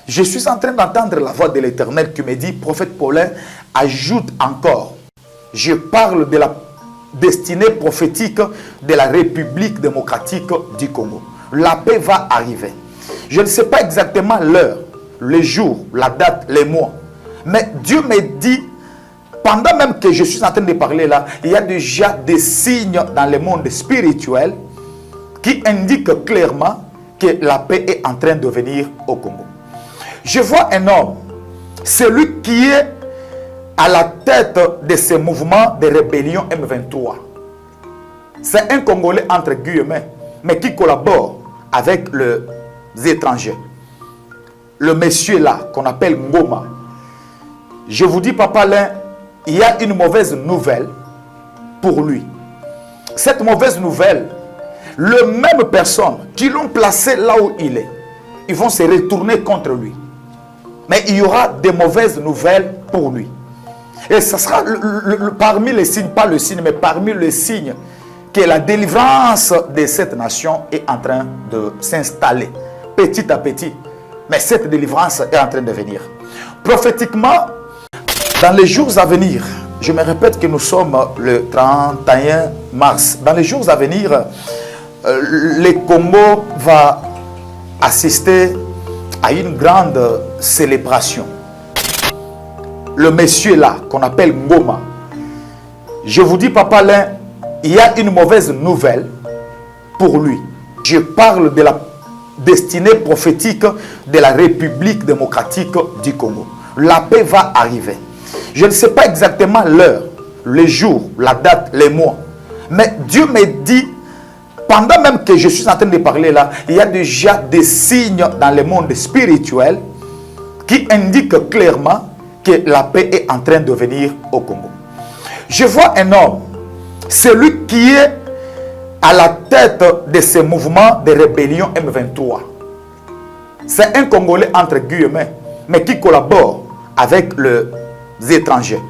Je suis en train d'entendre la voix de l'Éternel qui me dit, prophète Paulin, ajoute encore, je parle de la destinée prophétique de la République démocratique du Congo. La paix va arriver. Je ne sais pas exactement l'heure, le jour, la date, les mois. Mais Dieu me dit, pendant même que je suis en train de parler là, il y a déjà des signes dans le monde spirituel qui indiquent clairement que la paix est en train de venir au Congo. Je vois un homme, celui qui est à la tête de ce mouvement de rébellion M23. C'est un Congolais entre guillemets, mais qui collabore avec les étrangers. Le monsieur là, qu'on appelle Ngoma. Je vous dis, Papa Lin, il y a une mauvaise nouvelle pour lui. Cette mauvaise nouvelle, les mêmes personnes qui l'ont placé là où il est, ils vont se retourner contre lui. Mais il y aura des mauvaises nouvelles pour lui. Et ce sera parmi les signes, pas le signe, mais parmi les signes que la délivrance de cette nation est en train de s'installer petit à petit. Mais cette délivrance est en train de venir. Prophétiquement, dans les jours à venir, je me répète que nous sommes le 31 mars. Dans les jours à venir, le Congo va assister à une grande célébration. Le monsieur là, qu'on appelle Ngoma. Je vous dis, Papa Lin, il y a une mauvaise nouvelle pour lui. Je parle de la destinée prophétique de la République démocratique du Congo. La paix va arriver. Je ne sais pas exactement l'heure, le jour, la date, les mois. Mais Dieu me dit, pendant même que je suis en train de parler là, il y a déjà des signes dans le monde spirituel qui indiquent clairement que la paix est en train de venir au Congo. Je vois un homme, celui qui est à la tête de ce mouvement de rébellion M23. C'est un Congolais entre guillemets, mais qui collabore avec les étrangers.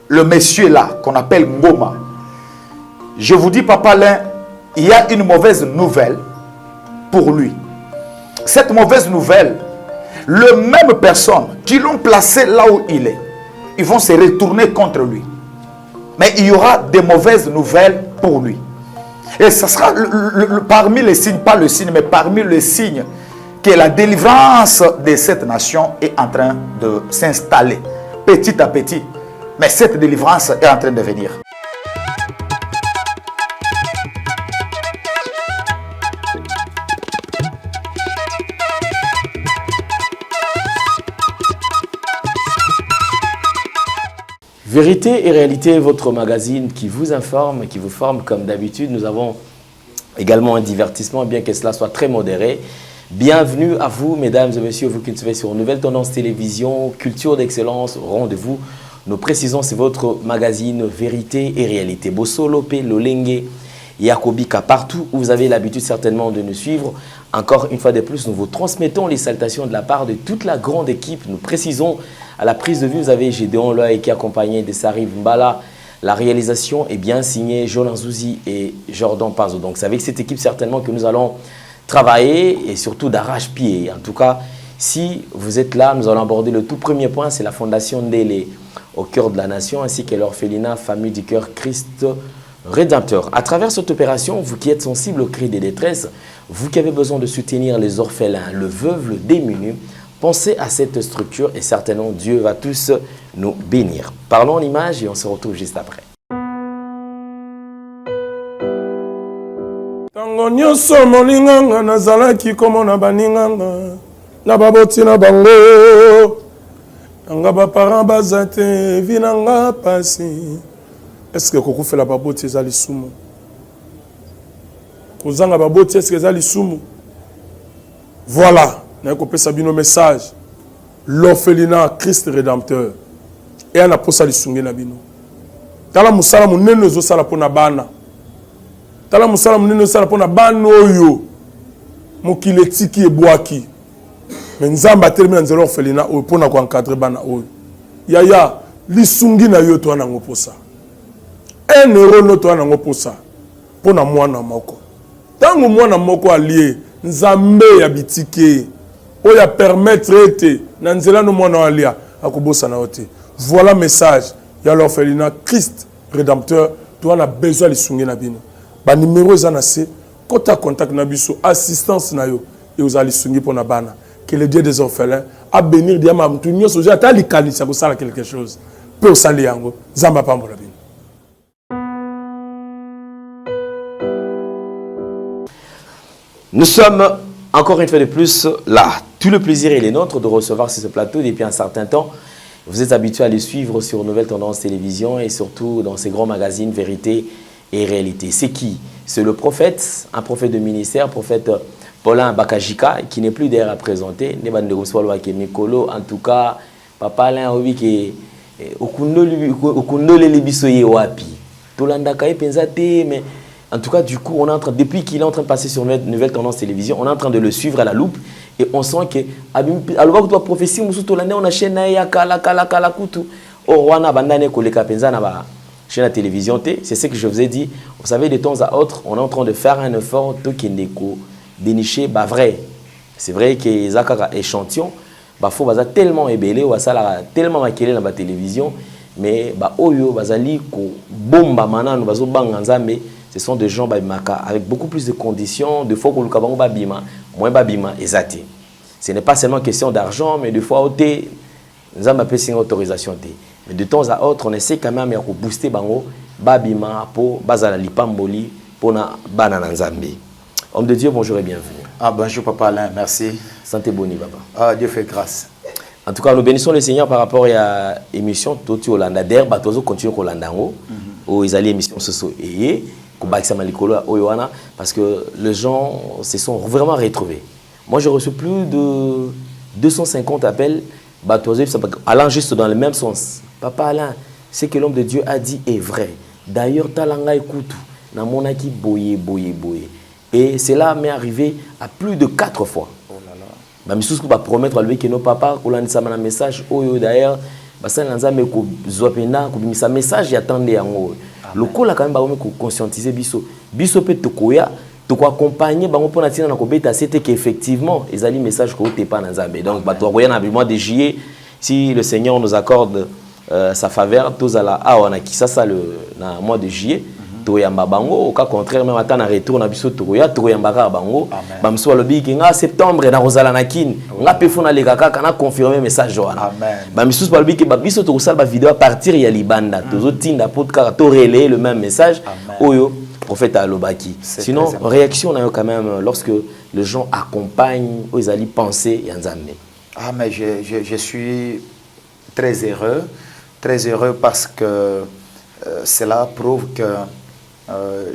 Le monsieur là, qu'on appelle Ngoma. Je vous dis, Papa Lin, il y a une mauvaise nouvelle pour lui. Cette mauvaise nouvelle, les mêmes personnes qui l'ont placé là où il est, ils vont se retourner contre lui. Mais il y aura des mauvaises nouvelles pour lui. Et ce sera parmi les signes, pas le signe, mais parmi les signes que la délivrance de cette nation est en train de s'installer petit à petit. Mais cette délivrance est en train de venir. Vérité et réalité, votre magazine qui vous informe, qui vous forme comme d'habitude. Nous avons également un divertissement, bien que cela soit très modéré. Bienvenue à vous, mesdames et messieurs, vous qui nous suivez sur Nouvelle Tendance Télévision, Culture d'Excellence, rendez-vous. Nous précisons, c'est votre magazine Vérité et Réalité. Bossolope, Lolenge, Yakobika, partout où vous avez l'habitude certainement de nous suivre. Encore une fois de plus, nous vous transmettons les salutations de la part de toute la grande équipe. Nous précisons, à la prise de vue, vous avez Gédéon Loa qui est accompagné de Sarif Mbala. La réalisation est bien signée Jolan Zouzi et Jordan Pazo. Donc c'est avec cette équipe certainement que nous allons travailler et surtout d'arrache-pied. En tout cas, si vous êtes là, nous allons aborder le tout premier point, c'est la fondation Ndélé au cœur de la nation ainsi que l'orphelinat Famille du Cœur Christ Rédempteur. À travers cette opération, vous qui êtes sensible aux cris de détresse, vous qui avez besoin de soutenir les orphelins, le veuve, le démuni, pensez à cette structure et certainement Dieu va tous nous bénir. Parlons en images et on se retrouve juste après. Tango nyonso molinganga nazalaki komona baninganga na baboti na bango nanga baparent baza te vinanga pasi. Est-ce que kokufela baboti eza lisumu? Kozanga baboti est-ce que eza lisumu? Voilà, na kopesa bino message. L'orphelinat Christ Rédempteur. Et ana posa lisunge na bino. Tala musala munene zo sala pona bana. Tala musala munene zo sala pona bana oyo. Mokile tiki ebwaki. Mais nzamba termina nzelo orphelinat oyo pona ko encadrer bana oyo. Yaya lisungi na yo to ana ngoposa. 1 euro no to ana ngoposa. Pona mwana moko. Tango mwana moko alie nzambe ya bitike oya permettre ete na nzela no mwana alia akobosa na ote. Voilà message ya l'orphelinat Christ rédempteur toi na besoin lisungi na bino. Ba numéro ezana se kota contact na biso assistance na yo et aux lisungi pour na bana. Que le Dieu des orphelins a bénir diama mtu nyoso ja ta likanisa ko sala quelque chose. Peut sali yango zamba pambola bino. Nous sommes encore une fois de plus là. Tout le plaisir est le nôtre de recevoir sur ce plateau depuis un certain temps. Vous êtes habitués à les suivre sur Nouvelle Tendance Télévision et surtout dans ces grands magazines Vérité et Réalité. C'est qui? C'est le prophète, un prophète de ministère, prophète Paulin Bakajika, qui n'est plus d'ailleurs à présenter. En tout cas, Papa Alain Obi qui est au Kundole Libisoye Wapi. Tolanda Kaye Penzate, mais en tout cas, du coup, on est en train, depuis qu'il est en train de passer sur Nouvelle Tendance Télévision, on est en train de le suivre à la loupe et on sent que alors que prophétie on a chaîne kala kutu wana bandane koleka penza na ba chaîne la télévision c'est ce que je vous ai dit. Vous savez, de temps à autre, on est en train de faire un effort to kindeko dénicher ba vrai. C'est vrai que zakaka échantillon ba faut baza tellement ébélé ou ça tellement maquillé dans la télévision mais ba oyo bazali ko bomba manano bazo banga nzambe. Ce sont des gens avec beaucoup plus de conditions, de fois que le kabango babima, moins babima ezati. Ce n'est pas seulement question d'argent, mais de fois au thé, nous avons appelé une autorisation thé. Mais de temps à autre, on essaie quand même de booster bango babima pour bazala lipamboli pour na banana nzambe. Homme de Dieu, bonjour et bienvenue. Ah bonjour Papa Alain, merci. Santé boni baba. Ah Dieu fait grâce. En tout cas, nous bénissons le Seigneur par rapport à l'émission Toti Olanda. D'ailleurs, Batozo continue Olandango, où ils allaient émission Soso et parce que les gens se sont vraiment retrouvés. Moi, j'ai reçu plus de 250 appels, allant juste dans le même sens. Papa Alain, ce que l'homme de Dieu a dit est vrai. D'ailleurs, Talanga écoute, Namonaki boye. Et cela m'est arrivé à plus de 4 fois. Je vais promettre à lui que nos papas, qu'on a un message, d'ailleurs, un message, j'attendais en haut. Le col a quand même conscientiser biso peut te koya te accompagner bango pour na tina na kobeta c'était qu'effectivement ils allaient message ko te pas na Nzambe donc ba to koya na mois de juillet si le Seigneur nous accorde sa faveur tous à la awana qui ça le na mois de juillet to yamba bango au cas contraire même attendre retour na biso to yamba ka bango ba mso lobi ki nga septembre na rozala na kin nga pe fona le kaka kana confirmer message wana ba mso lobi ki ba biso to sala ba vidéo à partir ya libanda tozo tinda podcast to relayer le même message oyo prophète Alobaki. Sinon réaction on a quand même lorsque les gens accompagnent aux ali penser ya Nzambe. Ah mais je suis très heureux parce que cela prouve que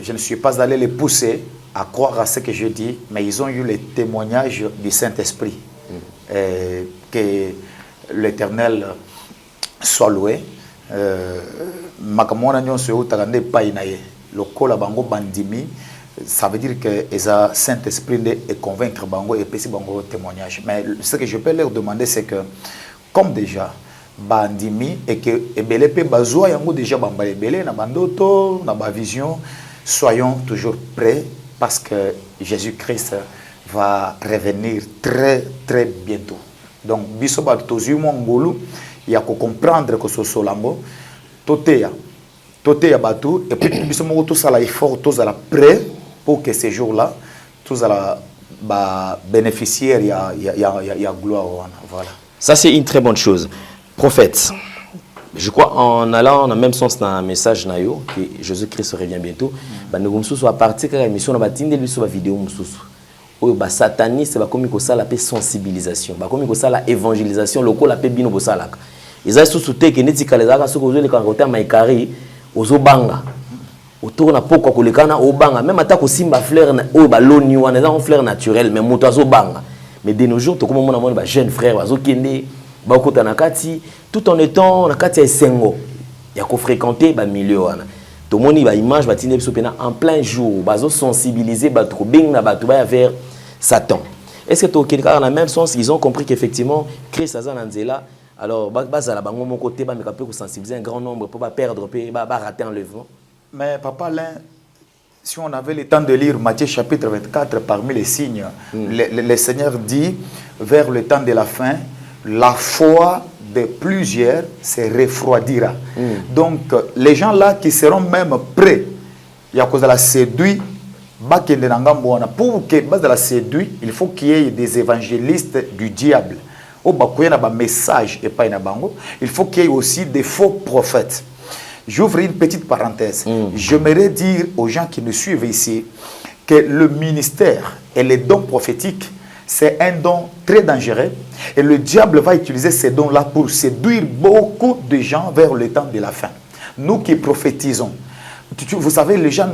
je ne suis pas allé les pousser à croire à ce que je dis, mais ils ont eu les témoignages du Saint-Esprit. Que l'Éternel soit loué. Ça veut dire que le Saint-Esprit est convaincre Bango et pécer Bango témoignage. Mais ce que je peux leur demander, c'est que, comme déjà, bandimi et que ebelepe bazwa yango déjà bamba ebele na bandoto na ba vision, soyons toujours prêts parce que Jésus-Christ va revenir très bientôt. Donc biso ba tozu mo ngolu ya ko comprendre que ce solango toteya batu et puis biso mo to sala effort to sala prêt pour que ces jours-là tous ala ba bénéficiaire ya gloire voilà. Ça c'est une très bonne chose. Prophète, je crois en allant dans le même sens dans un message nayo que Jésus-Christ revient bientôt. Nous sommes à partir de la mission de la vidéo. Les satanistes comme la sensibilisation, comme la évangélisation, local la bino bosalak. Ils ont sous-souté que netika les aga soko les kangote maikari ozobanga. Autour na poko kolekana obanga même attaque simba fleur o baloni wana na fleur naturelle mais moto azobanga. Mais de nos jours to comme on a jeune frère azokende tout en étant na kati ya sengo ya ko fréquenter ba milieu wana to moni ba image ba tine biso pena en plein jour bazo sensibiliser ba trop bing na ba to ba vers Satan. Est-ce que to dans le même sens ils ont compris qu'effectivement Christ azana nzela alors bazala bango mon côté ba me capé ko sensibiliser un grand nombre pour pas perdre pas rater enlèvement. Mais papa Alain Si on avait le temps de lire Matthieu chapitre 24, parmi les signes, le Seigneur dit, vers le temps de la fin, la foi de plusieurs se refroidira. Donc, les gens là qui seront même prêts, il y a cause de la séduit, pour que base de la séduit, il faut qu'il y ait des évangélistes du diable. Message et pas il faut qu'il y ait aussi des faux prophètes. J'ouvre une petite parenthèse. J'aimerais dire aux gens qui nous suivent ici que le ministère et les dons prophétiques, c'est un don très dangereux. Et le diable va utiliser ces dons-là pour séduire beaucoup de gens vers le temps de la fin. Nous qui prophétisons, vous savez, les gens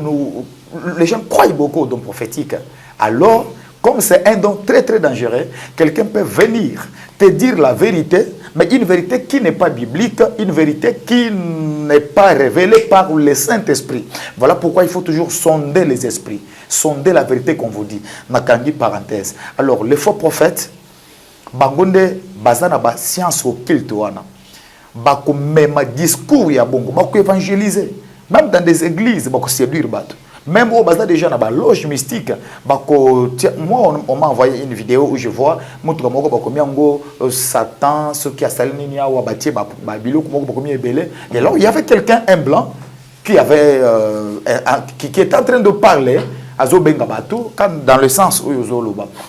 croient beaucoup aux dons prophétiques. Alors, comme c'est un don très très dangereux, quelqu'un peut venir te dire la vérité, mais une vérité qui n'est pas biblique, une vérité qui n'est pas révélée par le Saint-Esprit. Voilà pourquoi il faut toujours sonder les esprits, sonder la vérité qu'on vous dit. Nakandi parenthèse. Alors, les faux prophètes, bangonde bazana ba science occulte wana, bako mema discours ya bongo, bako évangéliser, même dans des églises, bako séduire bato. Même au bazar déjà dans la loge mystique, moi on m'a envoyé une vidéo où je vois Satan, ce qui a salé et alors il y avait quelqu'un, un blanc, qui avait qui était en train de parler dans le sens où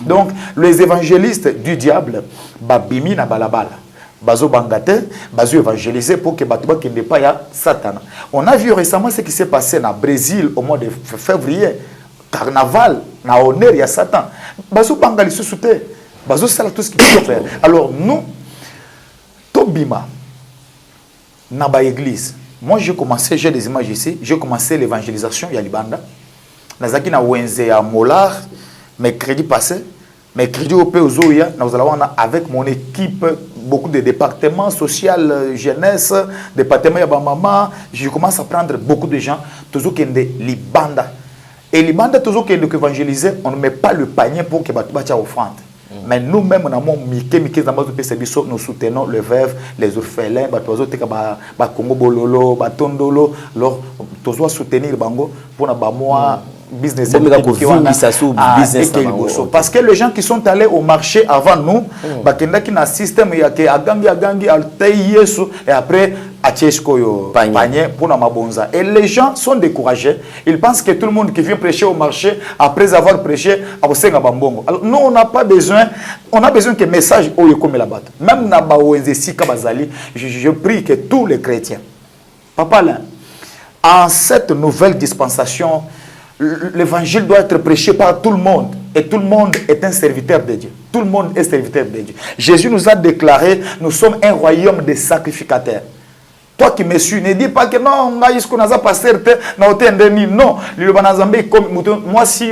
donc les évangélistes du diable babimi na balabala bazo bangate, bazo évangéliser pour que Batouba qui n'est pas ya Satan. On a vu récemment ce qui s'est passé au Brésil au mois de février. Carnaval, na honneur ya Satan. Bazo bangali sous-souté. Bazo sala tout ce qu'il faut faire. Alors nous, Tobima, na ba église. Moi j'ai commencé, j'ai des images ici, j'ai commencé l'évangélisation ya Libanda. Nazaki na Wenze ya Molar, mercredi passé. Mercredi au Péozoya, nous allons avec mon équipe, beaucoup de départements social, jeunesse, département Yabamama, je commence à prendre beaucoup de gens, toujours qui sont Libanda. Et Libanda, toujours qui est évangélisé, on ne met pas le panier pour que Batouba offrande. Mais nous-mêmes, nous soutenons les veuves, les orphelins, Congo Bololo, Tondolo, alors, soutenir Bango pour business, parce que les gens qui sont allés au marché avant nous, qui na système ya ke agangi et après panier pour na mabonza. Et les gens sont découragés. Ils pensent que tout le monde qui vient prêcher au marché après avoir prêché abosenga bambongo. Alors nous on n'a pas besoin, on a besoin que message oyo comme la batte. Même na bawenze sika bazali, je prie que tous les chrétiens, papa là, en cette nouvelle dispensation, l'évangile doit être prêché par tout le monde. Et tout le monde est un serviteur de Dieu. Tout le monde est serviteur de Dieu. Jésus nous a déclaré, nous sommes un royaume de sacrificateurs. Toi qui me suis, ne dis pas que non, non, moi si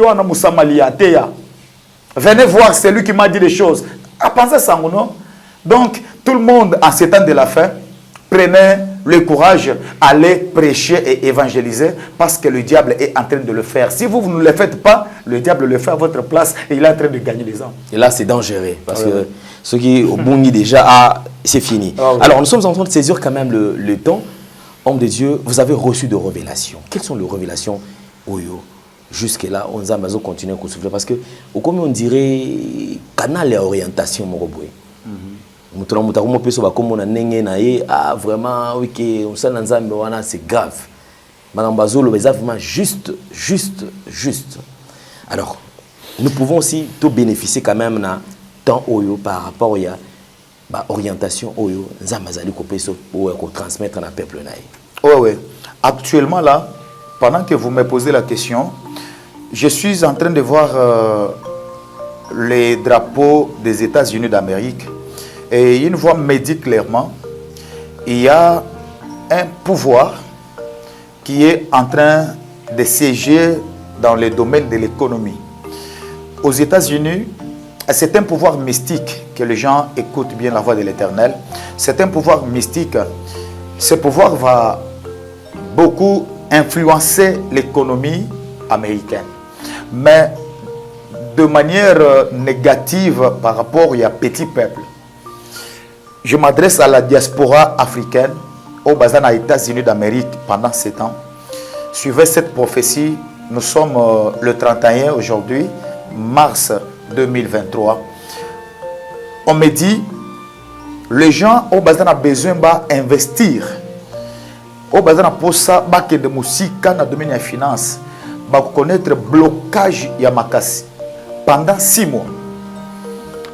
venez voir, c'est lui qui m'a dit les choses. À penser ça, non? Donc, tout le monde, en ces temps de la fin, prenez le courage, allez prêcher et évangéliser parce que le diable est en train de le faire. Si vous ne le faites pas, le diable le fait à votre place et il est en train de gagner les hommes. Et là, c'est dangereux parce que ce qui au Bungi déjà, c'est fini. Alors, nous sommes en train de saisir quand même le temps. Homme de Dieu, vous avez reçu de révélations. Quelles sont les révélations Oyo? Jusque-là, on va continuer à souffler parce que, comme on dirait, canal et orientation, mon robot. Vraiment, c'est grave. Madame Bazolo, vraiment juste. Alors, nous pouvons aussi tout bénéficier quand même d'un temps par rapport à l'orientation pour transmettre à peuple. Oui. Actuellement, là, pendant que vous me posez la question, je suis en train de voir les drapeaux des États-Unis d'Amérique. Et une voix me dit clairement, il y a un pouvoir qui est en train de siéger dans le domaine de l'économie. Aux États-Unis, c'est un pouvoir mystique que les gens écoutent bien la voix de l'Éternel. C'est un pouvoir mystique. Ce pouvoir va beaucoup influencer l'économie américaine. Mais de manière négative par rapport à petit peuple. Je m'adresse à la diaspora africaine, au bazar aux États-Unis d'Amérique pendant 7 ans. Suivez cette prophétie nous sommes le 31 aujourd'hui, mars 2023. On me dit, les gens ont besoin d'investir. Ont besoin de musique dans le domaine de la finance. Pour connaître le blocage de Makassi pendant 6 mois.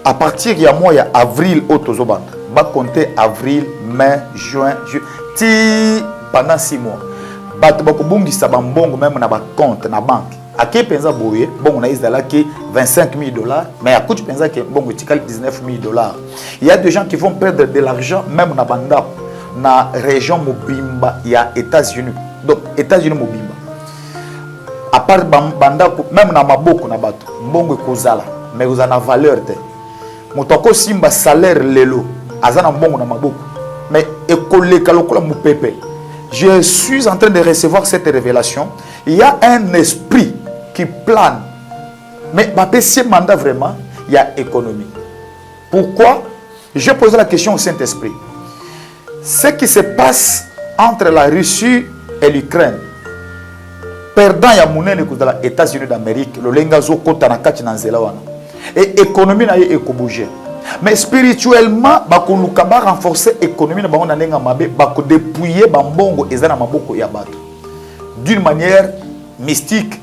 À partir du mois d'avril, on compter avril, mai, juin, juillet. Pendant 6 mois. Bato bakobungisa bambongo même na ba compte na banque. Ake penza boye, bongo na izala ke $25,000, mais à coût penza ke bongo tikali $19,000. Il y a des gens qui vont perdre de l'argent même na banda na région mobimba ya États-Unis. Donc États-Unis mobimba. À part banda même na maboko na bato, bongo ekozala, mais vous en a valeur te. Motoko simba salaire lelo, azana bongo na maboko. Mais ekoleka lokola mupepe. Je suis en train de recevoir cette révélation. Il y a un esprit qui plane. Mais ce mandat vraiment, il y a économie. Pourquoi? Je pose la question au Saint-Esprit. Ce qui se passe entre la Russie et l'Ukraine, perdant ya monnaie les États-Unis d'Amérique, le lengazo kota na kati na nzela wana. Et économie na ye bouger. Mais spirituellement, bakoluka ba renforcer l'économie na bango na nenga mabe, bako dépouiller bambongo ezana maboko ya bato. D'une manière mystique,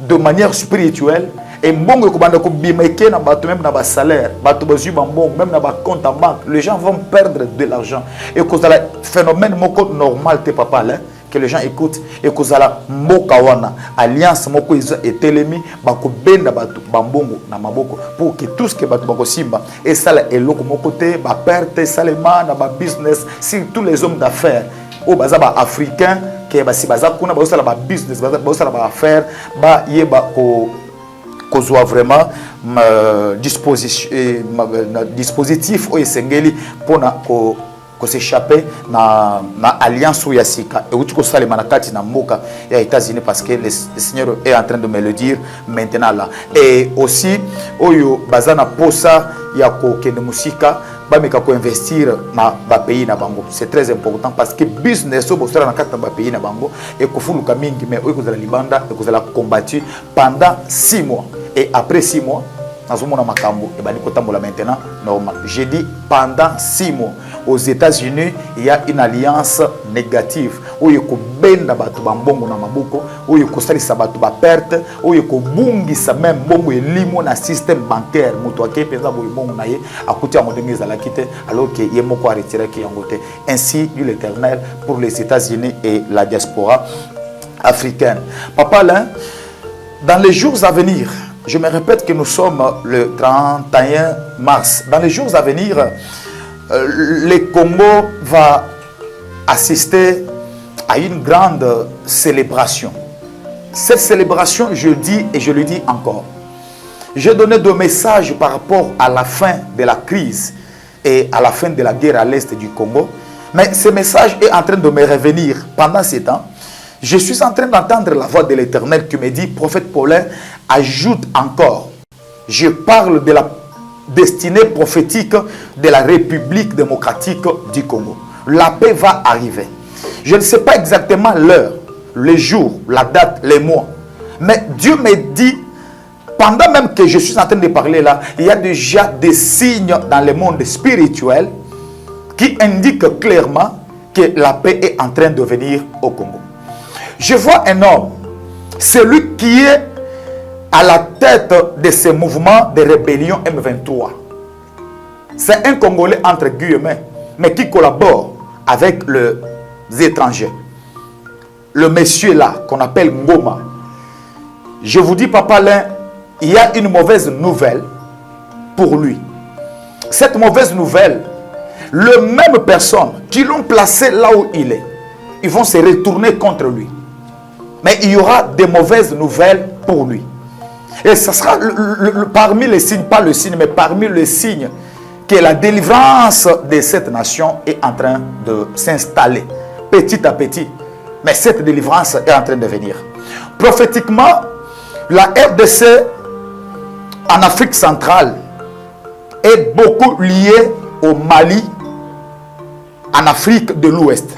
de manière spirituelle, et mbongo ekobanda ko bimeke na bato même na ba salaire, bato bazu bambongo même na ba compte en banque, les gens vont perdre de l'argent. Et cause la phénomène moko normal te papa là que les gens écoutent et cause la mboka wana alliance moko et telemi bako benda bato bambongo na maboko pour que tout ce que bato bako simba et ça là et loko moko te ba perte salema na ba business sur tous les hommes d'affaires au baza ba africain que ba si baza kuna ba osala ba business ba osala ba affaires ba yeba ko kozwa vraiment dispositif o esengeli pona ko s'échapper na alliance ou yasika et où tu connais les manakati na mboka ya États-Unis parce que le Seigneur est en train de me le dire maintenant là et aussi oyo bazana posa ya ko kende musika ba meka ko investir na ba pays na bango c'est très important parce que business au bosala na kata ba pays na bango et ko fuluka mingi mais oyo kozala libanda et kozala combattu pendant 6 mois et après 6 mois nazomona makambo et bani kotambola maintenant normal. J'ai dit pendant 6 mois aux États-Unis il y a une alliance négative où il ko benda batu bambongo na maboko où il ko salisa batu ba perte où il ko bungisa même bongo elimo na système bancaire muto ake penza boy bongo na ye akuti amodenge za la kite alors que yemo ko retirer ki yangote. Ainsi dit l'Éternel pour les États-Unis et la diaspora africaine. Papa là dans les jours à venir, je me répète que nous sommes le 31 mars. Dans les jours à venir, le Congo va assister à une grande célébration. Cette célébration, je dis et je le dis encore, j'ai donné deux messages par rapport à la fin de la crise et à la fin de la guerre à l'est du Congo. Mais ce message est en train de me revenir pendant ces temps. Je suis en train d'entendre la voix de l'Éternel qui me dit, prophète Paulin, ajoute encore, je parle de la destinée prophétique de la République démocratique du Congo. La paix va arriver. Je ne sais pas exactement l'heure, le jour, la date, les mois. Mais Dieu me dit, pendant même que je suis en train de parler là, il y a déjà des signes dans le monde spirituel qui indiquent clairement que la paix est en train de venir au Congo. Je vois un homme, celui qui est à la tête de ce mouvement de rébellion M23. C'est un Congolais entre guillemets, mais qui collabore avec les étrangers. Le monsieur là, qu'on appelle Ngoma. Je vous dis, Papa Lin, il y a une mauvaise nouvelle pour lui. Cette mauvaise nouvelle, les mêmes personnes qui l'ont placé là où il est, ils vont se retourner contre lui. Mais il y aura des mauvaises nouvelles pour lui. Et ce sera parmi les signes, pas le signe, mais parmi les signes que la délivrance de cette nation est en train de s'installer petit à petit. Mais cette délivrance est en train de venir. Prophétiquement, la RDC en Afrique centrale est beaucoup liée au Mali, en Afrique de l'Ouest.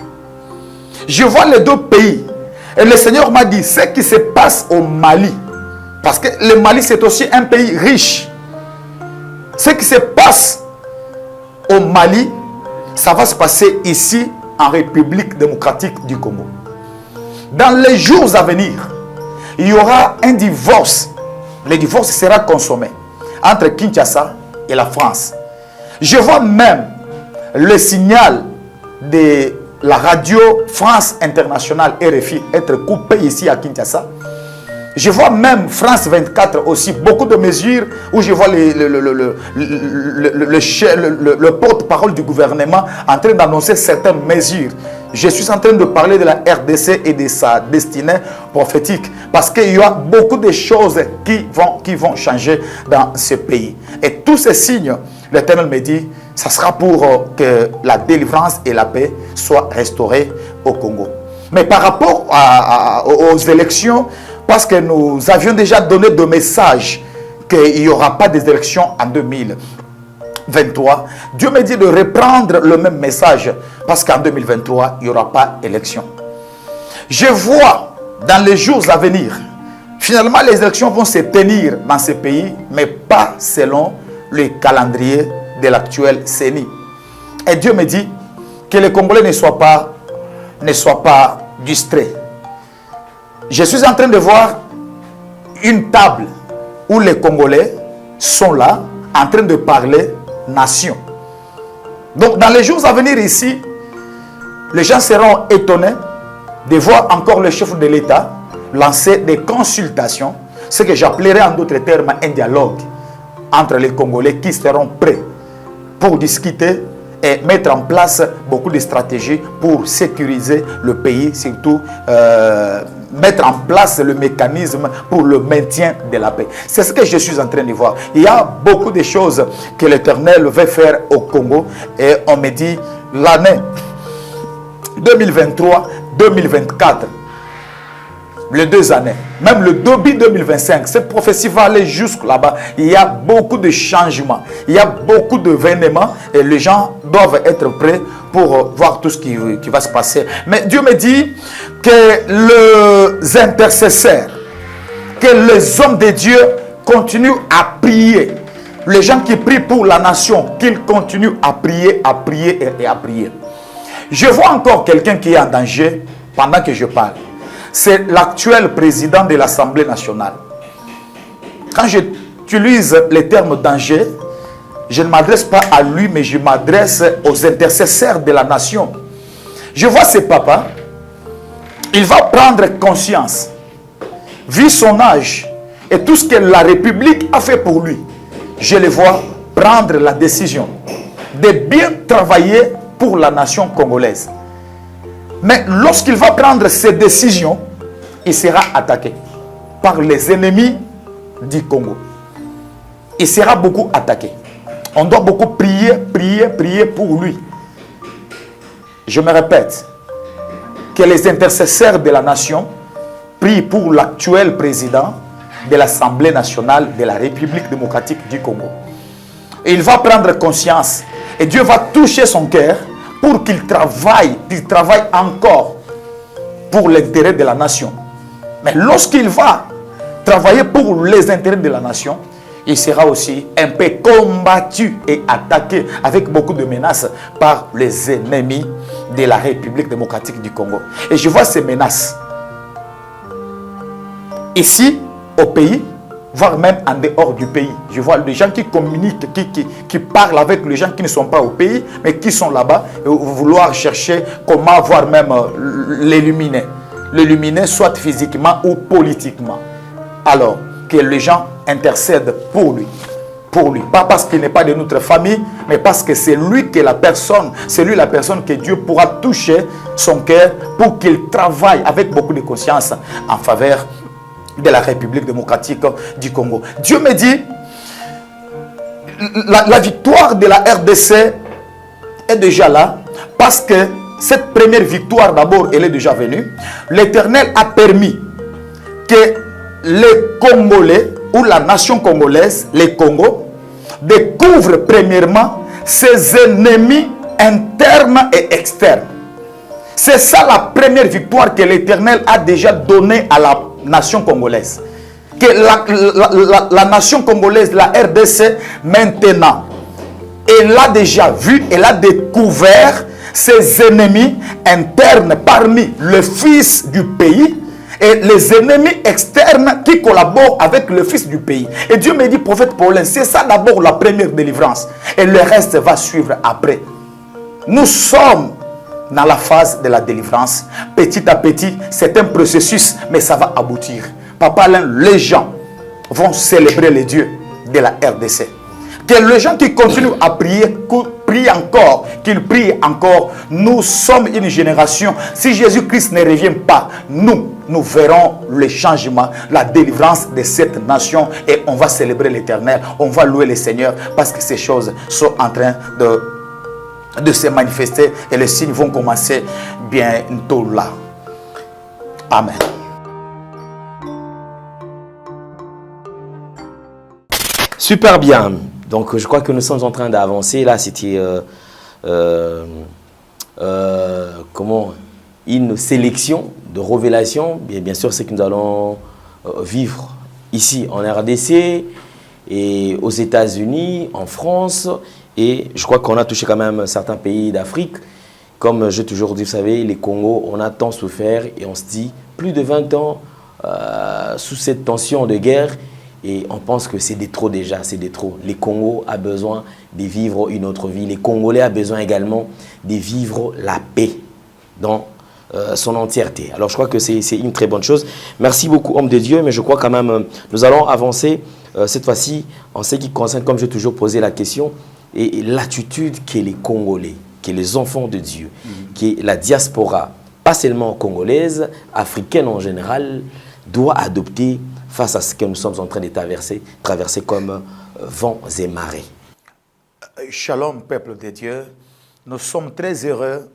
Je vois les deux pays Et le Seigneur m'a dit, ce qui se passe au Mali, parce que le Mali c'est aussi un pays riche, ce qui se passe au Mali, ça va se passer ici en République démocratique du Congo. Dans les jours à venir, il y aura un divorce. Le divorce sera consommé entre Kinshasa et la France. Je vois même le signal de la radio France Internationale RFI être coupé ici à Kinshasa. Je vois même France 24 aussi, beaucoup de mesures où je vois le porte-parole du gouvernement en train d'annoncer certaines mesures. Je suis en train de parler de la RDC et de sa destinée prophétique parce qu'il y a beaucoup de choses qui vont changer dans ce pays. Et tous ces signes, l'Éternel me dit, ça sera pour que la délivrance et la paix soient restaurées au Congo. Mais par rapport aux élections, parce que nous avions déjà donné de messages qu'il n'y aura pas des élections en 2023, Dieu me dit de reprendre le même message parce qu'en 2023, il n'y aura pas d'élection. Je vois dans les jours à venir, finalement les élections vont se tenir dans ce pays, mais pas selon le calendrier de l'actuel CENI. Et Dieu me dit que les Congolais ne soient pas distraits. Je suis en train de voir une table où les Congolais sont là, en train de parler nation. Donc, dans les jours à venir ici, les gens seront étonnés de voir encore le chef de l'État lancer des consultations, ce que j'appellerais en d'autres termes un dialogue entre les Congolais qui seront prêts pour discuter et mettre en place beaucoup de stratégies pour sécuriser le pays, surtout mettre en place le mécanisme pour le maintien de la paix. C'est ce que je suis en train de voir. Il y a beaucoup de choses que l'Éternel veut faire au Congo et on me dit l'année 2023-2024, les 2 années, même le début 2025, cette prophétie va aller jusque là-bas. Il y a beaucoup de changements, il y a beaucoup d'événements et les gens doivent être prêts pour voir tout ce qui va se passer. Mais Dieu me dit que les intercesseurs, que les hommes de Dieu continuent à prier. Les gens qui prient pour la nation, qu'ils continuent à prier et à prier. Je vois encore quelqu'un qui est en danger pendant que je parle. C'est l'actuel président de l'Assemblée nationale. Quand j'utilise le terme danger, je ne m'adresse pas à lui, mais je m'adresse aux intercesseurs de la nation. Je vois ce papa, il va prendre conscience, vu son âge et tout ce que la République a fait pour lui. Je le vois prendre la décision de bien travailler pour la nation congolaise. Mais lorsqu'il va prendre ces décisions, il sera attaqué par les ennemis du Congo. Il sera beaucoup attaqué. On doit beaucoup prier pour lui. Je me répète, que les intercesseurs de la nation prient pour l'actuel président de l'Assemblée nationale de la République démocratique du Congo. Et il va prendre conscience et Dieu va toucher son cœur pour qu'il travaille encore pour l'intérêt de la nation. Mais lorsqu'il va travailler pour les intérêts de la nation, il sera aussi un peu combattu et attaqué avec beaucoup de menaces par les ennemis de la République démocratique du Congo. Et je vois ces menaces ici, au pays, voire même en dehors du pays. Je vois des gens qui communiquent, qui parlent avec les gens qui ne sont pas au pays, mais qui sont là-bas, et vouloir chercher comment voir même l'éliminer. L'éliminer soit physiquement ou politiquement. Alors que les gens intercèdent pour lui. Pour lui. Pas parce qu'il n'est pas de notre famille, mais parce que c'est lui que la personne, c'est lui la personne que Dieu pourra toucher son cœur pour qu'il travaille avec beaucoup de conscience en faveur de la République démocratique du Congo. Dieu me dit, la victoire de la RDC est déjà là, parce que cette première victoire d'abord, elle est déjà venue. L'Éternel a permis que les Congolais, ou la nation congolaise, les Congo, découvrent premièrement ses ennemis internes et externes. C'est ça la première victoire que l'Éternel a déjà donnée à la nation congolaise. Que la nation congolaise, la RDC, maintenant, elle a déjà vu, elle a découvert ses ennemis internes parmi le fils du pays et les ennemis externes qui collaborent avec le fils du pays. Et Dieu me dit, prophète Paulin, c'est ça d'abord la première délivrance. Et le reste va suivre après. Nous sommes dans la phase de la délivrance. Petit à petit, c'est un processus, mais ça va aboutir. Papa Alain, les gens vont célébrer les dieux de la RDC. Que les gens qui continuent à prier, prient encore, qu'ils prient encore. Nous sommes une génération. Si Jésus-Christ ne revient pas, nous verrons le changement, la délivrance de cette nation et on va célébrer l'Éternel. On va louer le Seigneur parce que ces choses sont en train de se manifester et les signes vont commencer bientôt là. Amen. Super bien. Donc, je crois que nous sommes en train d'avancer. Là, c'était une sélection de révélations. Bien sûr, c'est que nous allons vivre ici en RDC et aux États-Unis, en France. Et je crois qu'on a touché quand même certains pays d'Afrique. Comme j'ai toujours dit, vous savez, les Congos, on a tant souffert et on se dit, plus de 20 ans sous cette tension de guerre. Et on pense que c'est des trop déjà, c'est des trop. Les Congos a besoin de vivre une autre vie. Les Congolais ont besoin également de vivre la paix dans son entièreté. Alors je crois que c'est une très bonne chose. Merci beaucoup, homme de Dieu, mais je crois quand même, nous allons avancer cette fois-ci en ce qui concerne, comme j'ai toujours posé la question, et l'attitude que les Congolais, que les enfants de Dieu, que la diaspora, pas seulement congolaise, africaine en général, doit adopter face à ce que nous sommes en train de traverser comme vents et marées. Shalom, peuple de Dieu. Nous sommes très heureux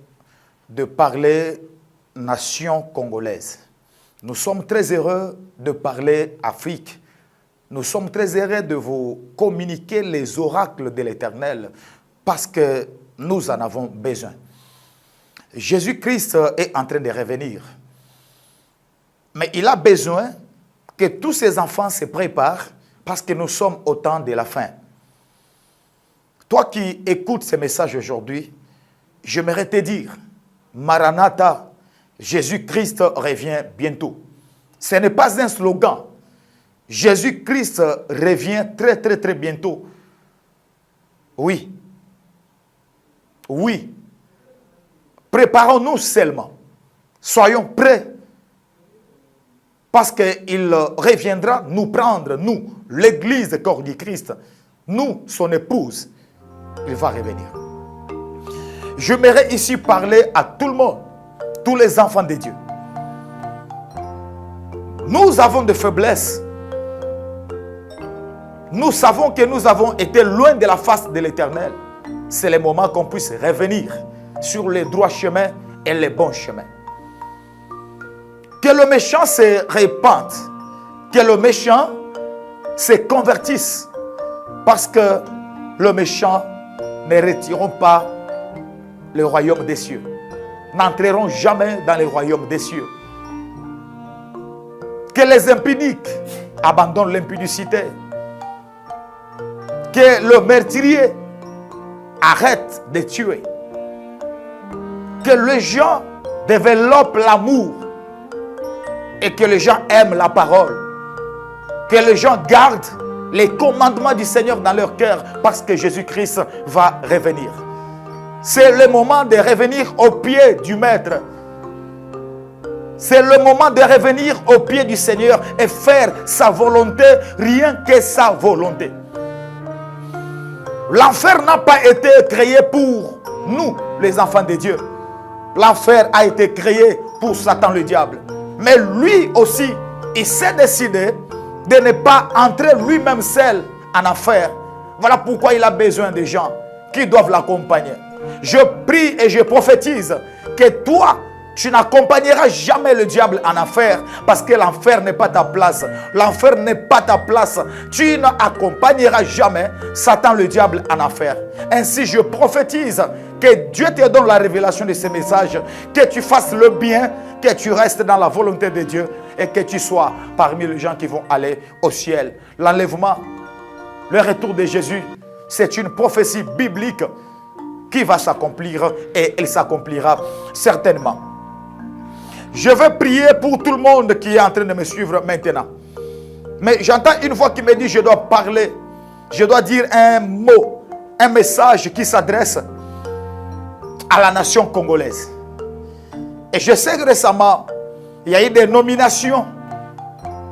de parler nation congolaise. Nous sommes très heureux de parler Afrique. Nous sommes très heureux de vous communiquer les oracles de l'Éternel parce que nous en avons besoin. Jésus-Christ est en train de revenir. Mais il a besoin que tous ces enfants se préparent parce que nous sommes au temps de la fin. Toi qui écoutes ce message aujourd'hui, j'aimerais te dire, Maranatha, Jésus-Christ revient bientôt. Ce n'est pas un slogan. Jésus-Christ revient très très très bientôt. Oui. Oui. Préparons-nous seulement. Soyons prêts. Parce qu'il reviendra nous prendre, nous, l'église corps du Christ, nous, son épouse. Il va revenir. J'aimerais ici parler à tout le monde, tous les enfants de Dieu. Nous avons des faiblesses. Nous savons que nous avons été loin de la face de l'Éternel. C'est le moment qu'on puisse revenir sur les droits chemins et les bons chemins. Que le méchant se répande, que le méchant se convertisse, parce que le méchant ne retireront pas le royaume des cieux, n'entreront jamais dans le royaume des cieux. Que les impudiques abandonnent l'impudicité, que le meurtrier arrête de tuer, que les gens développent l'amour, et que les gens aiment la parole. Que les gens gardent les commandements du Seigneur dans leur cœur parce que Jésus-Christ va revenir. C'est le moment de revenir au pied du Maître. C'est le moment de revenir au pied du Seigneur et faire sa volonté, rien que sa volonté. L'enfer n'a pas été créé pour nous, les enfants de Dieu. L'enfer a été créé pour Satan le diable. Mais lui aussi, il s'est décidé de ne pas entrer lui-même seul en enfer. Voilà pourquoi il a besoin de gens qui doivent l'accompagner. Je prie et je prophétise que toi, tu n'accompagneras jamais le diable en enfer parce que l'enfer n'est pas ta place. L'enfer n'est pas ta place. Tu n'accompagneras jamais Satan le diable en enfer. Ainsi, je prophétise Que Dieu te donne la révélation de ces messages, que tu fasses le bien, que tu restes dans la volonté de Dieu et que tu sois parmi les gens qui vont aller au ciel. L'enlèvement, le retour de Jésus, c'est une prophétie biblique qui va s'accomplir et elle s'accomplira certainement. Je veux prier pour tout le monde qui est en train de me suivre maintenant. Mais j'entends une voix qui me dit je dois parler, je dois dire un mot, un message qui s'adresse à la nation congolaise. Et je sais que récemment, il y a eu des nominations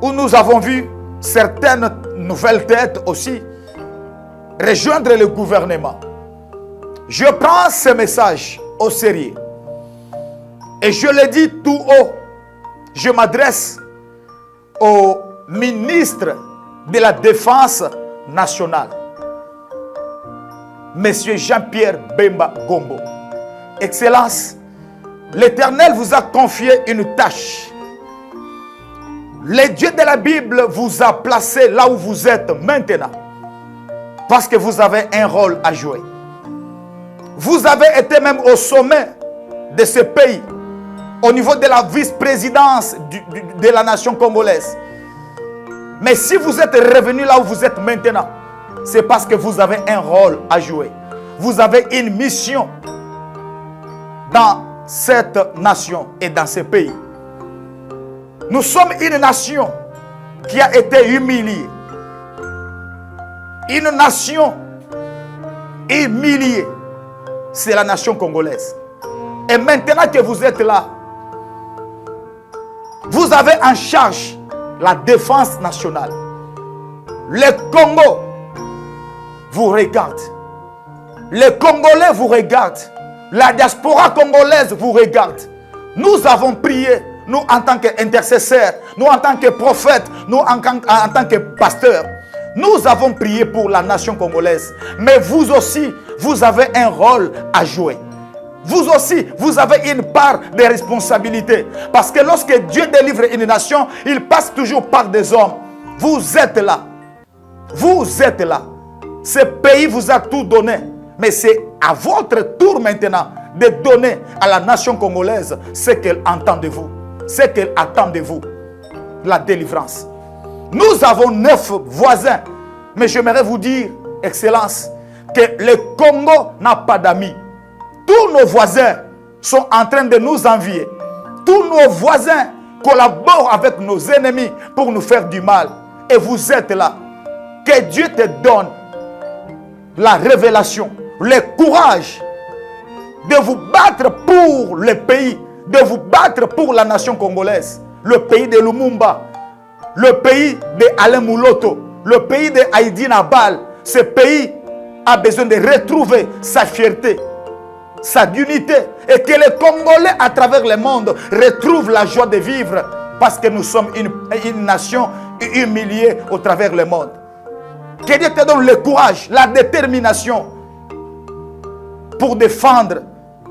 où nous avons vu certaines nouvelles têtes aussi rejoindre le gouvernement. Je prends ce message au sérieux. Et je le dis tout haut. Je m'adresse au ministre de la Défense nationale, Monsieur Jean-Pierre Bemba Gombo. Excellence, l'Éternel vous a confié une tâche. Le Dieu de la Bible vous a placé là où vous êtes maintenant. Parce que vous avez un rôle à jouer. Vous avez été même au sommet de ce pays, au niveau de la vice-présidence de la nation congolaise. Mais si vous êtes revenu là où vous êtes maintenant, c'est parce que vous avez un rôle à jouer. Vous avez une mission dans cette nation et dans ce pays. Nous sommes une nation qui a été humiliée. Une nation humiliée, c'est la nation congolaise. Et maintenant que vous êtes là, vous avez en charge la défense nationale. Le Congo vous regarde. Les Congolais vous regardent. La diaspora congolaise vous regarde. Nous avons prié, nous en tant qu'intercesseurs, nous en tant que prophètes, nous en tant que pasteurs. Nous avons prié pour la nation congolaise. Mais vous aussi, vous avez un rôle à jouer. Vous aussi, vous avez une part de responsabilité. Parce que lorsque Dieu délivre une nation, il passe toujours par des hommes. Vous êtes là. Vous êtes là. Ce pays vous a tout donné. Mais c'est à votre tour maintenant de donner à la nation congolaise ce qu'elle entend de vous. Ce qu'elle attend de vous. La délivrance. Nous avons 9 voisins. Mais j'aimerais vous dire, Excellence, que le Congo n'a pas d'amis. Tous nos voisins sont en train de nous envier. Tous nos voisins collaborent avec nos ennemis pour nous faire du mal. Et vous êtes là. Que Dieu te donne la révélation, le courage de vous battre pour le pays, de vous battre pour la nation congolaise, le pays de Lumumba, le pays de Alain Mouloto, le pays de Haïdi Nabal. Ce pays a besoin de retrouver sa fierté, sa dignité, et que les Congolais à travers le monde retrouvent la joie de vivre, parce que nous sommes une nation humiliée au travers le monde. Que Dieu te donne le courage, la détermination pour défendre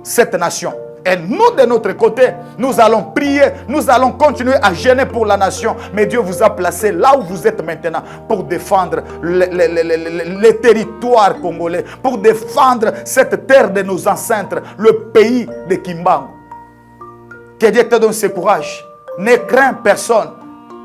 cette nation. Et nous, de notre côté, nous allons prier, nous allons continuer à gêner pour la nation. Mais Dieu vous a placé là où vous êtes maintenant pour défendre les territoires congolais, pour défendre cette terre de nos ancêtres, le pays de Kimbangu. Que Dieu te donne ce courage. Ne crains personne,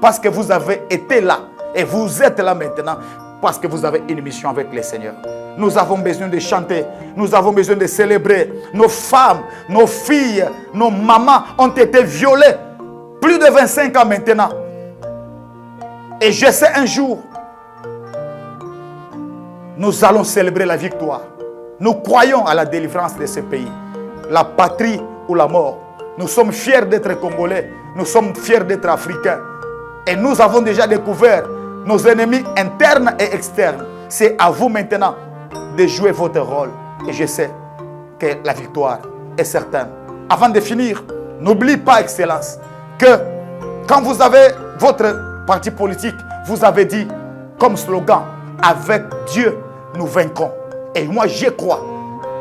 parce que vous avez été là et vous êtes là maintenant, parce que vous avez une mission avec le Seigneur. Nous avons besoin de chanter, nous avons besoin de célébrer. Nos femmes, nos filles, nos mamans ont été violées. Plus de 25 ans maintenant. Et je sais un jour, nous allons célébrer la victoire. Nous croyons à la délivrance de ce pays. La patrie ou la mort. Nous sommes fiers d'être Congolais. Nous sommes fiers d'être Africains. Et nous avons déjà découvert nos ennemis internes et externes. C'est à vous maintenant de jouer votre rôle. Et je sais que la victoire est certaine. Avant de finir, n'oublie pas, Excellence, que quand vous avez votre parti politique, vous avez dit comme slogan, avec Dieu, nous vaincrons. Et moi, j'y crois.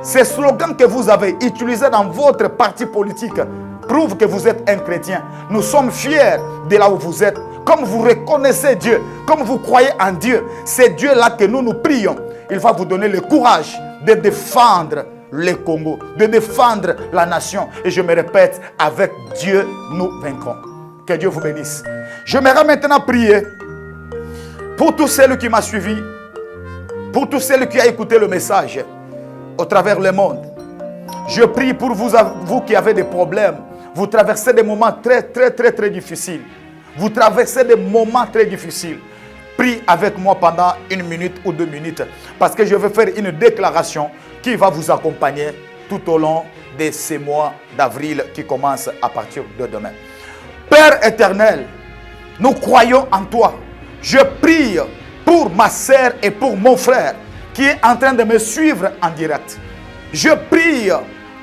Ces slogans que vous avez utilisés dans votre parti politique prouvent que vous êtes un chrétien. Nous sommes fiers de là où vous êtes. Comme vous reconnaissez Dieu, comme vous croyez en Dieu, c'est Dieu là que nous prions. Il va vous donner le courage de défendre le Congo, de défendre la nation. Et je me répète, avec Dieu, nous vaincrons. Que Dieu vous bénisse. J'aimerais maintenant prier pour tous ceux qui m'ont suivi, pour tous ceux qui ont écouté le message au travers le monde. Je prie pour vous, vous qui avez des problèmes. Vous traversez des moments très difficiles. Vous traversez des moments très difficiles. Prie avec moi pendant 1 minute ou 2 minutes. Parce que je vais faire une déclaration qui va vous accompagner tout au long de ces mois d'avril qui commencent à partir de demain. Père éternel, nous croyons en toi. Je prie pour ma sœur et pour mon frère qui est en train de me suivre en direct. Je prie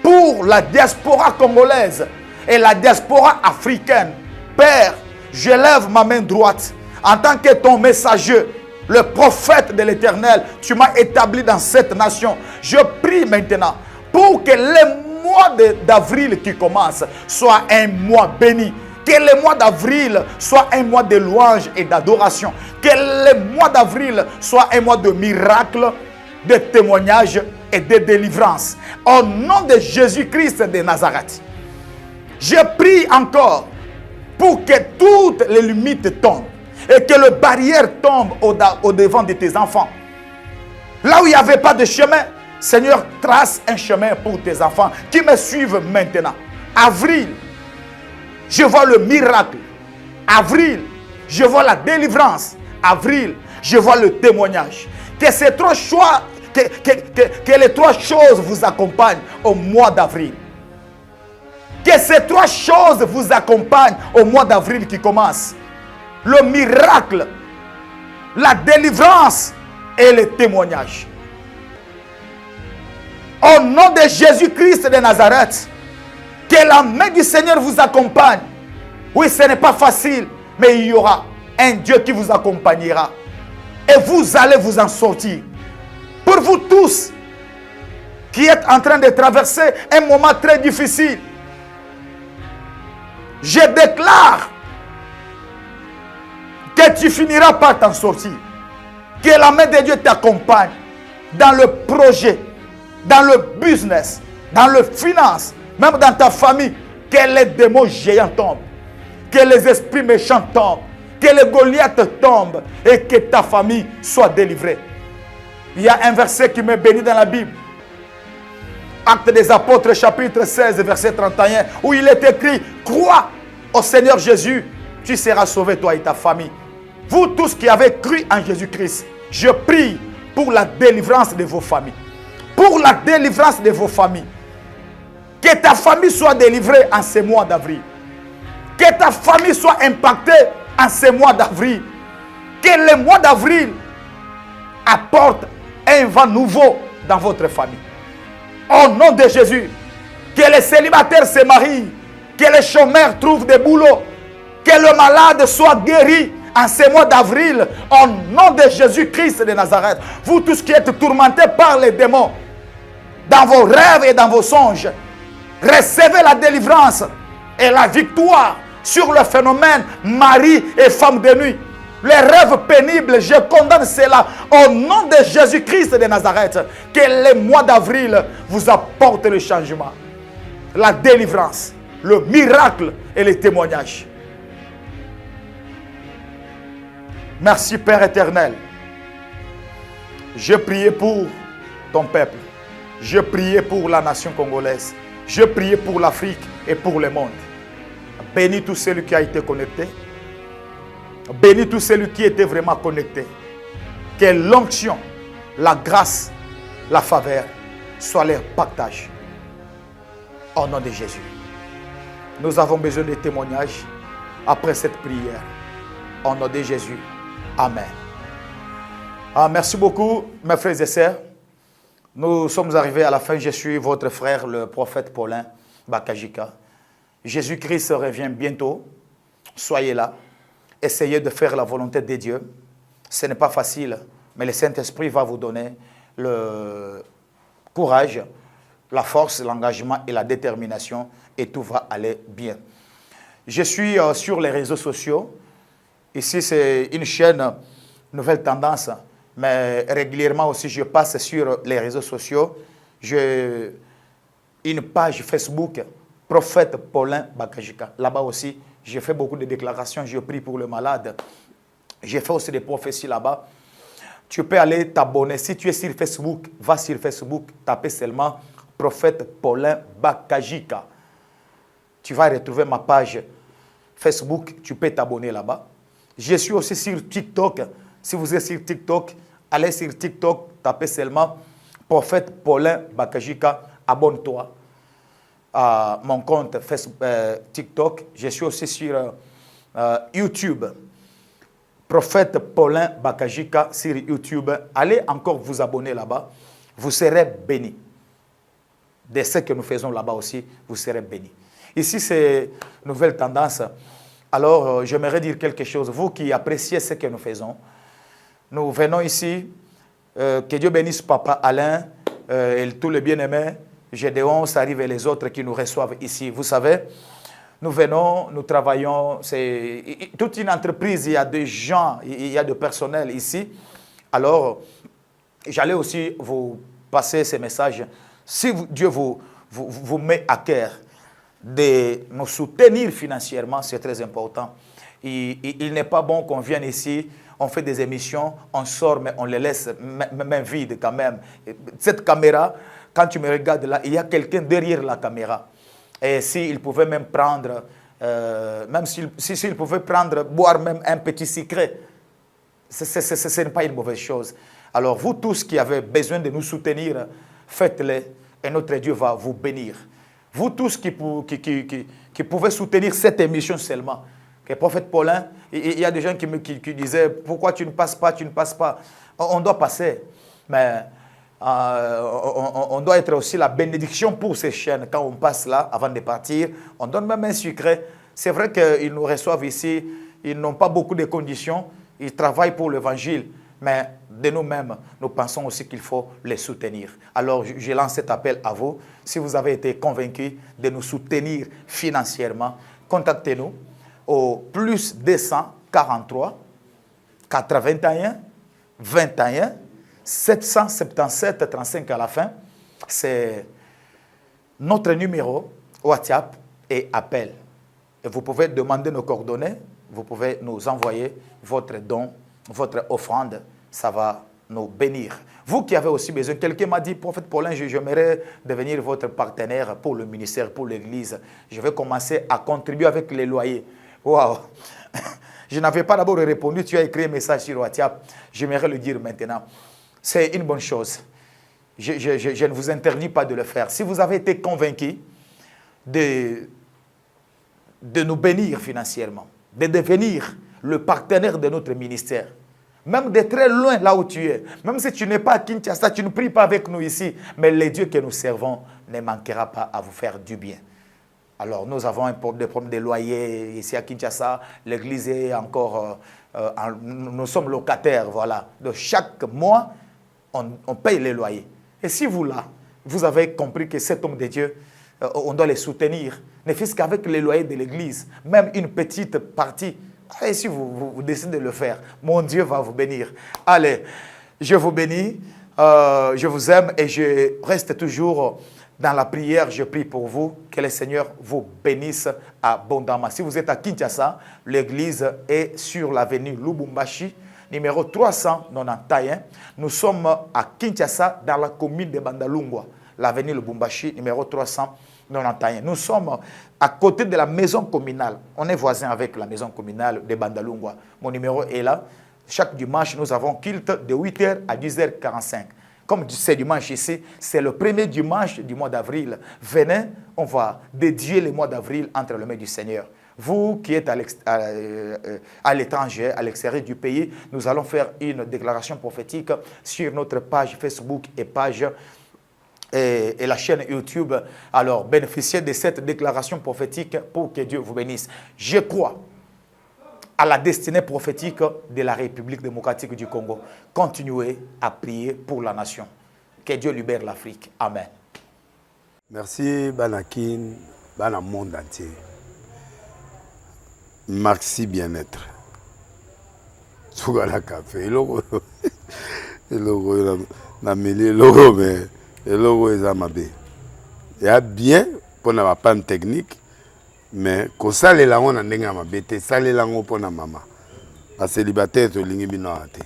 pour la diaspora congolaise et la diaspora africaine. Père, je lève ma main droite en tant que ton messager, le prophète de l'Éternel. Tu m'as établi dans cette nation. Je prie maintenant pour que le mois d'avril qui commence soit un mois béni. Que le mois d'avril soit un mois de louange et d'adoration. Que le mois d'avril soit un mois de miracles, de témoignages et de délivrance. Au nom de Jésus-Christ de Nazareth, je prie encore pour que toutes les limites tombent et que les barrières tombent au devant de tes enfants. Là où il n'y avait pas de chemin, Seigneur, trace un chemin pour tes enfants qui me suivent maintenant. Avril, je vois le miracle. Avril, je vois la délivrance. Avril, je vois le témoignage. Que ces trois choix, que les trois choses vous accompagnent au mois d'avril. Que ces trois choses vous accompagnent au mois d'avril qui commence. Le miracle, la délivrance et le témoignage. Au nom de Jésus-Christ de Nazareth, que la main du Seigneur vous accompagne. Oui, ce n'est pas facile, mais il y aura un Dieu qui vous accompagnera. Et vous allez vous en sortir. Pour vous tous qui êtes en train de traverser un moment très difficile, je déclare que tu finiras par t'en sortir. Que la main de Dieu t'accompagne dans le projet, dans le business, dans le finance, même dans ta famille. Que les démons géants tombent, que les esprits méchants tombent, que les Goliaths tombent et que ta famille soit délivrée. Il y a un verset qui me bénit dans la Bible. Actes des Apôtres, chapitre 16, verset 31, où il est écrit: crois au Seigneur Jésus, tu seras sauvé, toi et ta famille. Vous tous qui avez cru en Jésus-Christ, je prie pour la délivrance de vos familles. Pour la délivrance de vos familles. Que ta famille soit délivrée en ces mois d'avril. Que ta famille soit impactée en ces mois d'avril. Que le mois d'avril apporte un vent nouveau dans votre famille. Au nom de Jésus, que les célibataires se marient, que les chômeurs trouvent des boulots, que le malade soit guéri en ces mois d'avril, au nom de Jésus-Christ de Nazareth. Vous tous qui êtes tourmentés par les démons, dans vos rêves et dans vos songes, recevez la délivrance et la victoire sur le phénomène mari et femme de nuit. Les rêves pénibles, je condamne cela au nom de Jésus-Christ de Nazareth. Que les mois d'avril vous apportent le changement, la délivrance, le miracle et les témoignages. Merci Père éternel. Je priais pour ton peuple. Je priais pour la nation congolaise. Je priais pour l'Afrique et pour le monde. Bénis tout celui qui a été connecté. Bénis tout celui qui était vraiment connecté. Que l'onction, la grâce, la faveur soient leur partage. Au nom de Jésus. Nous avons besoin de témoignages après cette prière. Au nom de Jésus. Amen. Merci beaucoup, mes frères et sœurs. Nous sommes arrivés à la fin. Je suis votre frère, le prophète Paulin Bakajika. Jésus-Christ revient bientôt. Soyez là. Essayez de faire la volonté de Dieu. Ce n'est pas facile, mais le Saint-Esprit va vous donner le courage, la force, l'engagement et la détermination et tout va aller bien. Je suis sur les réseaux sociaux. Ici, c'est une chaîne Nouvelle Tendance, mais régulièrement aussi, je passe sur les réseaux sociaux. j'ai une page Facebook, Prophète Paulin Bakajika. Là-bas aussi, j'ai fait beaucoup de déclarations, je prie pour le malade. J'ai fait aussi des prophéties là-bas. Tu peux aller t'abonner. Si tu es sur Facebook, va sur Facebook, tapez seulement Prophète Paulin Bakajika. Tu vas retrouver ma page Facebook, tu peux t'abonner là-bas. Je suis aussi sur TikTok. Si vous êtes sur TikTok, allez sur TikTok, tapez seulement Prophète Paulin Bakajika, abonne-toi à mon compte Facebook, TikTok. Je suis aussi sur YouTube. Prophète Paulin Bakajika sur YouTube. Allez encore vous abonner là-bas. Vous serez bénis. De ce que nous faisons là-bas aussi, vous serez bénis. Ici, c'est une nouvelle tendance. Alors, j'aimerais dire quelque chose. Vous qui appréciez ce que nous faisons, nous venons ici. Que Dieu bénisse Papa Alain et tous les bien-aimés. Gédéon, ça arrive et les autres qui nous reçoivent ici. Vous savez, nous venons, nous travaillons. C'est toute une entreprise, il y a des gens, il y a du personnel ici. Alors, j'allais aussi vous passer ces messages. Si Dieu vous met à cœur de nous soutenir financièrement, c'est très important. Il n'est pas bon qu'on vienne ici, on fait des émissions, on sort, mais on les laisse même vides quand même. Cette caméra, quand tu me regardes là, il y a quelqu'un derrière la caméra. Et s'il pouvait même prendre, même s'il pouvait prendre, boire même un petit secret, ce n'est pas une mauvaise chose. Alors vous tous qui avez besoin de nous soutenir, faites-le et notre Dieu va vous bénir. Vous tous qui pouvez soutenir cette émission seulement, que Prophète Paulin, il y a des gens qui disaient, pourquoi tu ne passes pas, tu ne passes pas. On doit passer, mais on doit être aussi la bénédiction pour ces chaînes. Quand on passe là, avant de partir, on donne même un secret. C'est vrai qu'ils nous reçoivent ici, ils n'ont pas beaucoup de conditions, ils travaillent pour l'évangile, mais de nous-mêmes, nous pensons aussi qu'il faut les soutenir. Alors, je lance cet appel à vous. Si vous avez été convaincus de nous soutenir financièrement, contactez-nous au plus 243 81 21 777 35 à la fin. C'est notre numéro WhatsApp et appel. Et vous pouvez demander nos coordonnées, vous pouvez nous envoyer votre don, votre offrande. Ça va nous bénir. Vous qui avez aussi besoin, quelqu'un m'a dit, Prophète Paulin, j'aimerais devenir votre partenaire pour le ministère, pour l'église. Je vais commencer à contribuer avec les loyers. Waouh! Je n'avais pas d'abord répondu, tu as écrit un message sur WhatsApp. J'aimerais le dire maintenant. C'est une bonne chose. Je ne vous interdis pas de le faire. Si vous avez été convaincu de nous bénir financièrement, de devenir le partenaire de notre ministère, même de très loin là où tu es, même si tu n'es pas à Kinshasa, tu ne pries pas avec nous ici, mais le Dieu que nous servons ne manquera pas à vous faire du bien. Alors, nous avons des problèmes de loyer ici à Kinshasa. L'église est encore... nous sommes locataires, voilà. Donc, chaque mois, on paye les loyers. Et si vous, là, vous avez compris que cet homme de Dieu, on doit les soutenir, ne fût-ce qu'avec les loyers de l'église, même une petite partie, et si vous décidez de le faire, mon Dieu va vous bénir. Allez, je vous bénis, je vous aime et je reste toujours... Dans la prière, je prie pour vous, que le Seigneur vous bénisse abondamment. Si vous êtes à Kinshasa, l'église est sur l'avenue Lubumbashi, numéro 391. Nous sommes à Kinshasa, dans la commune de Bandalungwa, l'avenue Lubumbashi, numéro 391. Nous sommes à côté de la maison communale. On est voisin avec la maison communale de Bandalungwa. Mon numéro est là. Chaque dimanche, nous avons culte de 8h à 10h45. Comme c'est dimanche ici, c'est le premier dimanche du mois d'avril. Venez, on va dédier le mois d'avril entre les mains du Seigneur. Vous qui êtes à l'étranger, à l'extérieur du pays, nous allons faire une déclaration prophétique sur notre page Facebook et page et la chaîne YouTube. Alors, bénéficiez de cette déclaration prophétique pour que Dieu vous bénisse. Je crois à la destinée prophétique de la République démocratique du Congo. Continuez à prier pour la nation. Que Dieu libère l'Afrique. Amen. Merci, Banakin, Bana monde entier. Merci bien-être. Sougala café, logo, na mêlé logo, mais eloko eza mabe ya bien mpona bapane technique mais kosalela yango na ndenge ya mabe te salela yango mpona mama bacélibataire tolingi bino awa te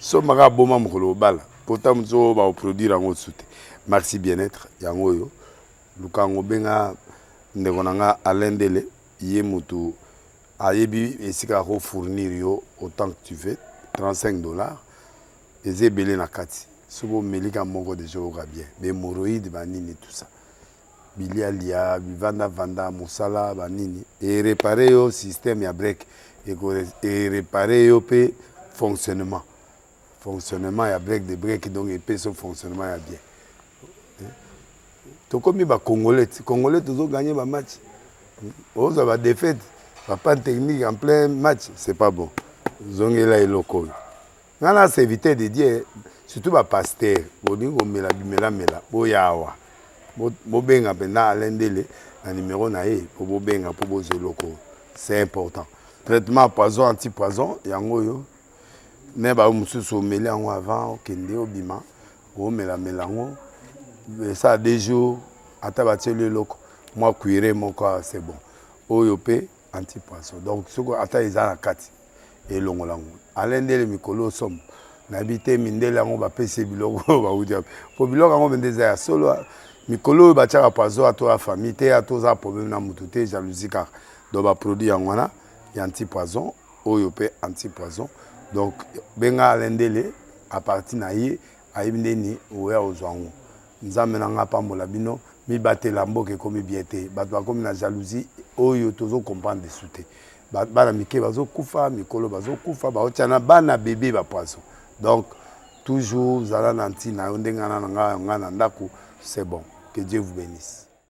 so maka aboma mokolo obala pota mosu oyo baoproduire yango su te merci bien-être yango oyo luka yango benga ndeko na nga Alain Dele ye motu ayebi esika akofournir yo autant que tu veux $35 eza ebele na kati soki omelika moko deja oyoka bien bémoroïde banini tout ça bilialia bivandavanda mosala banini erepare yo système ya break erepare yo mpe fonctionnement ya break de break donc epesa fonctionnement ya bien tokomi bacongolais congolais tozoganye bamatch ozwa badéfaite bapane technique en plein match c'est pas bon zongela eloko oyo nga na serviteur de Dieu surtout bapaster bolingi komela bimelamela boya awa bobenga mpenza Alain Dele na numéro na ye mpo bobenga mpo bozwa eloko c'est important traitement poison anti-poison yango oyo ne bao mosusu omeli yango avant okende obima omelamela yango ça 2 jours ata batieli eloko mwa cuire moko c'est bon oyo mpe anti-poison donc soko ata eza na kati elongola yango Alain Dele mikolo somme nayebi te mindele yango bapesi biloko bauti po biloko yango mpe eza ya solo mikolo oyo batiaka poison atoya famille te atoza problème na motu te jalousie kaka donc baproduit yango wana ya anti-poison oyo mpe anti-poison donc benga Alain Dele à partir na ye ayebi ndeni oya ozwa yango nzambe na nga pambola bino mibatela mboka ekomi bien te bato bakomi na jalousie oyo tozokomprendre desu te bana mike bazokufa mikolo bazokufa baotia na bana bebe bapoison donc toujours zala na ntina yo ndenge nga na ndako c'est bon que Dieu vous bénisse.